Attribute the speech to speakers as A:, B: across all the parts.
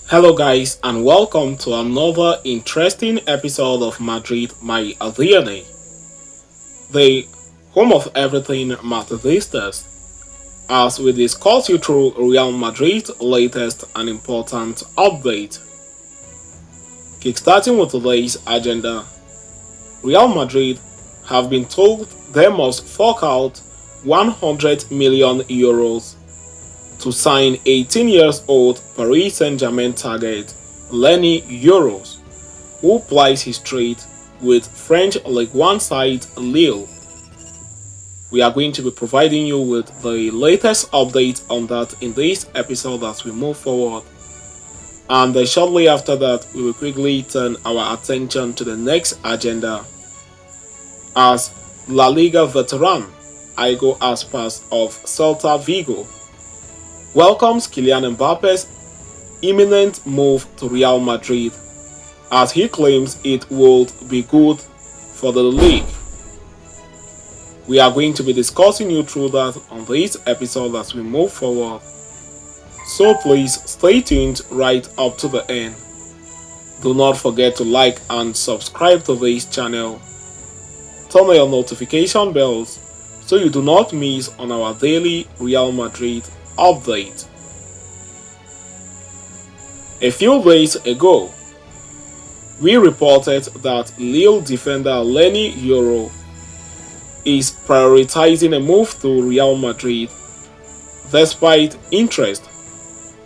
A: Hello, guys, and welcome to another interesting episode of Madrid, my DNA, the home of everything Madridistas, as we discuss you through Real Madrid's latest and important update. Kickstarting with today's agenda, Real Madrid have been told they must fork out 100 million euros to sign 18 years old Paris Saint-Germain target Leny Yoro, who plies his trade with French Ligue 1 side Lille. We are going to be providing you with the latest update on that in this episode as we move forward. And shortly after that, we will quickly turn our attention to the next agenda as Laliga veteran Iago Aspas of Celta Vigo welcomes Kylian Mbappe's imminent move to Real Madrid as he claims it would be good for the league. We are going to be discussing you through that on this episode as we move forward. So please stay tuned right up to the end. Do not forget to like and subscribe to this channel. Turn on your notification bells so you do not miss on our daily Real Madrid update. A few days ago, we reported that Lille defender Leny Yoro is prioritizing a move to Real Madrid despite interest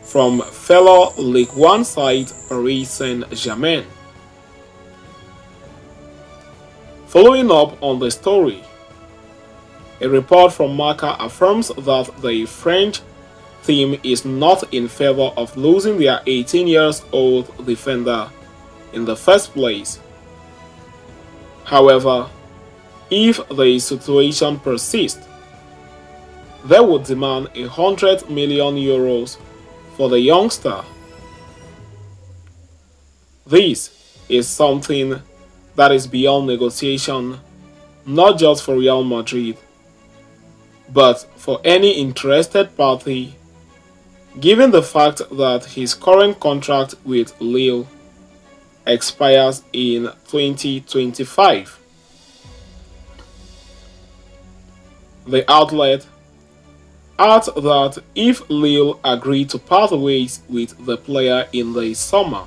A: from fellow Ligue 1 side Paris Saint-Germain. Following up on the story, a report from Marca affirms that the French team is not in favor of losing their 18 years old defender in the first place. However, if the situation persists, they would demand 100 million euros for the youngster. This is something that is beyond negotiation, not just for Real Madrid, but for any interested party, given the fact that his current contract with Lille expires in 2025. The outlet adds that if Lille agree to part ways with the player in the summer,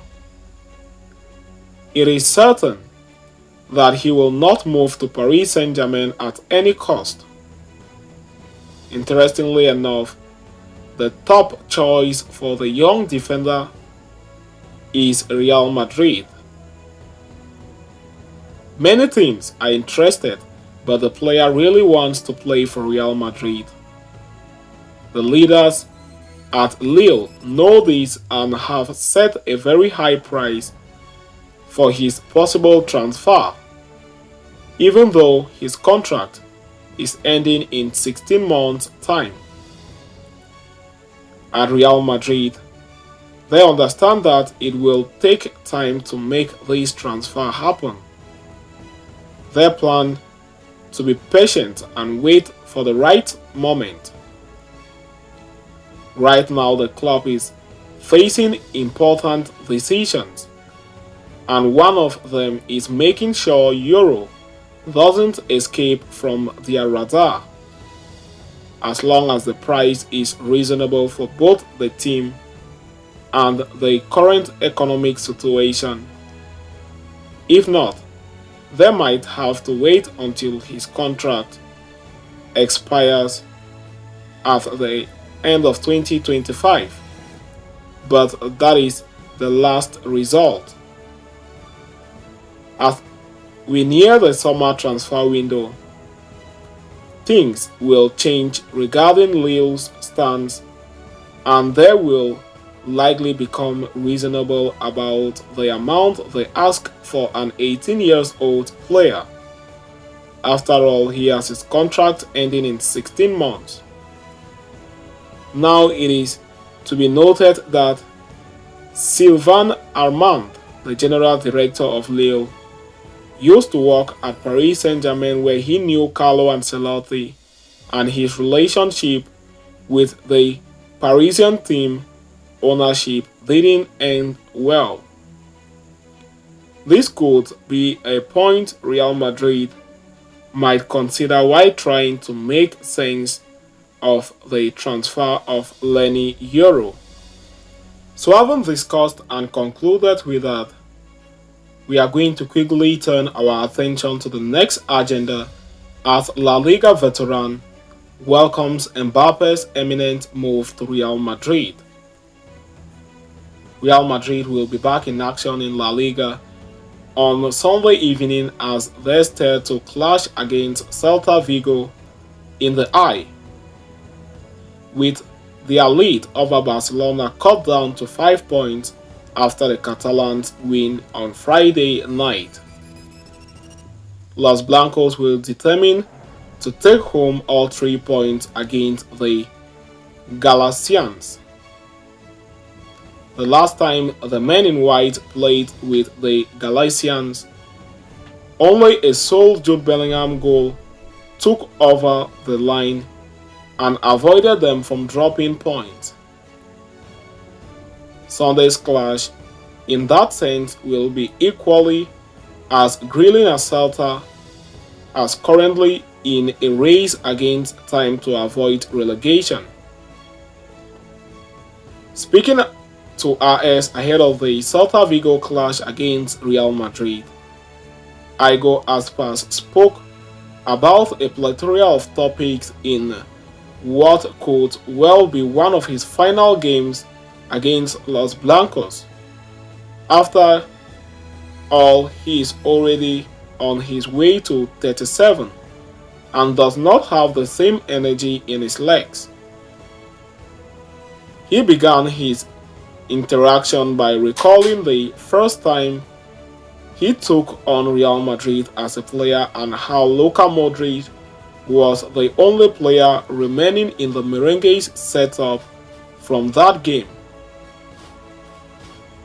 A: it is certain that he will not move to Paris Saint-Germain at any cost. Interestingly enough, the top choice for the young defender is Real Madrid. Many teams are interested, but the player really wants to play for Real Madrid. The leaders at Lille know this and have set a very high price for his possible transfer, even though his contract is ending in 16 months' time. At Real Madrid, they understand that it will take time to make this transfer happen. They plan to be patient and wait for the right moment. Right now, the club is facing important decisions, and one of them is making sure Yoro doesn't escape from their radar, as long as the price is reasonable for both the team and the current economic situation. If not, they might have to wait until his contract expires at the end of 2025, but that is the last result. As we near the summer transfer window, things will change regarding Lille's stance, and they will likely become reasonable about the amount they ask for an 18 years old player. After all, he has his contract ending in 16 months. Now it is to be noted that Sylvain Armand, the general director of Lille, used to work at Paris Saint-Germain, where he knew Carlo Ancelotti, and his relationship with the Parisian team ownership didn't end well. This could be a point Real Madrid might consider while trying to make sense of the transfer of Leny Yoro. So having discussed and concluded with that, we are going to quickly turn our attention to the next agenda as La Liga veteran welcomes Mbappe's imminent move to Real Madrid. Real Madrid will be back in action in La Liga on Sunday evening as they stare to clash against Celta Vigo in the eye, with their lead over Barcelona cut down to 5 points after the Catalans win on Friday night. Los Blancos will determine to take home all 3 points against the Galicians. The last time the men in white played with the Galicians, only a sole Jude Bellingham goal took over the line and avoided them from dropping points. Sunday's clash, in that sense, will be equally as grilling as Celta as currently in a race against time to avoid relegation. Speaking to RS ahead of the Celta Vigo clash against Real Madrid, Iago Aspas spoke about a plethora of topics in what could well be one of his final games against Los Blancos. After all, he is already on his way to 37 and does not have the same energy in his legs. He began his interaction by recalling the first time he took on Real Madrid as a player and how Luka Modric was the only player remaining in the Merengues setup from that game.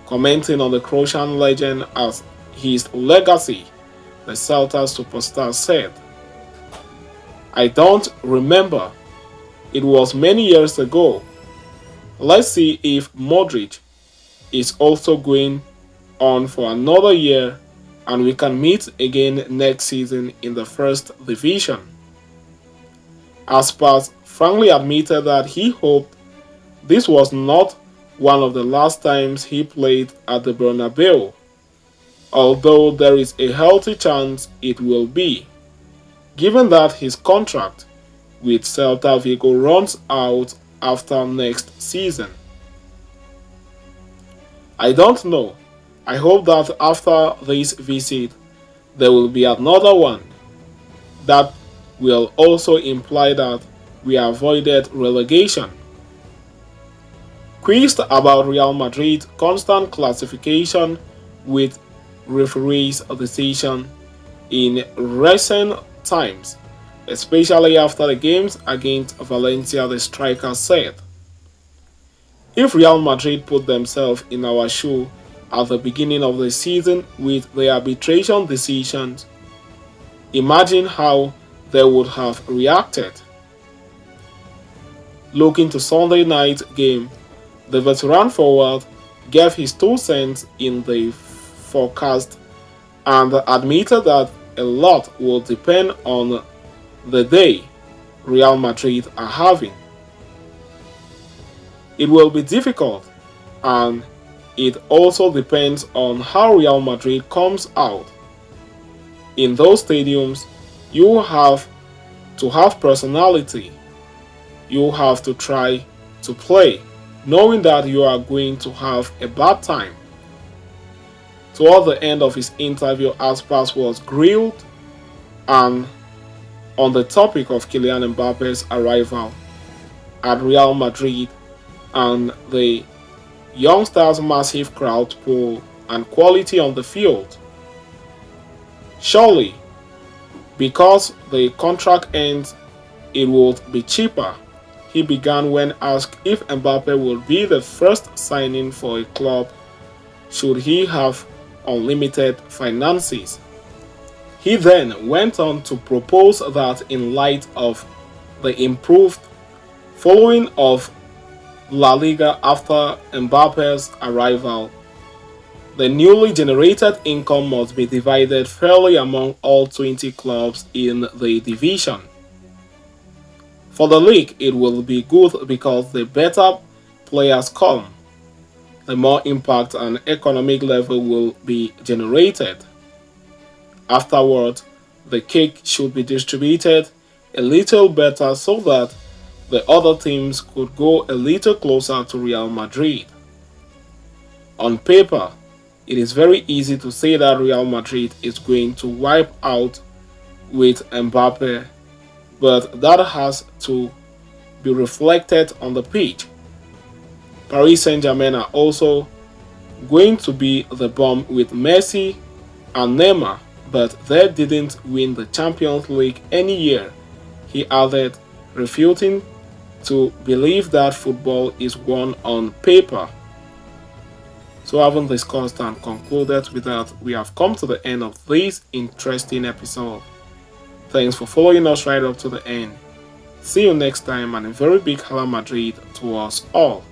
A: Commenting on the Croatian legend as his legacy, the Celta superstar said, "I don't remember. It was many years ago. Let's see if Modric is also going on for another year and we can meet again next season in the first division." Aspas frankly admitted that he hoped this was not one of the last times he played at the Bernabeu, although there is a healthy chance it will be, given that his contract with Celta Vigo runs out after next season. "I don't know. I hope that after this visit there will be another one. That will also imply that we avoided relegation." Quizzed about Real Madrid's constant classification with referees' decision in recent times, especially after the games against Valencia, the striker said, "If Real Madrid put themselves in our shoe at the beginning of the season with the arbitration decisions, imagine how they would have reacted." Looking to Sunday night game, the veteran forward gave his 2 cents in the forecast and admitted that a lot will depend on the day Real Madrid are having. "It will be difficult, and it also depends on how Real Madrid comes out. In those stadiums, you have to have personality. You have to try to play, knowing that you are going to have a bad time." Toward the end of his interview, Aspas was grilled and on the topic of Kylian Mbappe's arrival at Real Madrid and the youngsters' massive crowd pull and quality on the field. "Surely, because the contract ends, it would be cheaper," he began when asked if Mbappe would be the first signing for a club should he have unlimited finances. He then went on to propose that in light of the improved following of La Liga after Mbappe's arrival. The newly generated income must be divided fairly among all 20 clubs in the division. For the league, it will be good because the better players come, the more impact and economic level will be generated. Afterward, the cake should be distributed a little better so that the other teams could go a little closer to Real Madrid. On paper, it is very easy to say that Real Madrid is going to wipe out with Mbappe, but that has to be reflected on the pitch. Paris Saint-Germain are also going to be the bomb with Messi and Neymar, but they didn't win the Champions League any year, he added, refuting to believe that football is won on paper. So having discussed and concluded with that, we have come to the end of this interesting episode. Thanks for following us right up to the end. See you next time, and a very big Hala Madrid to us all.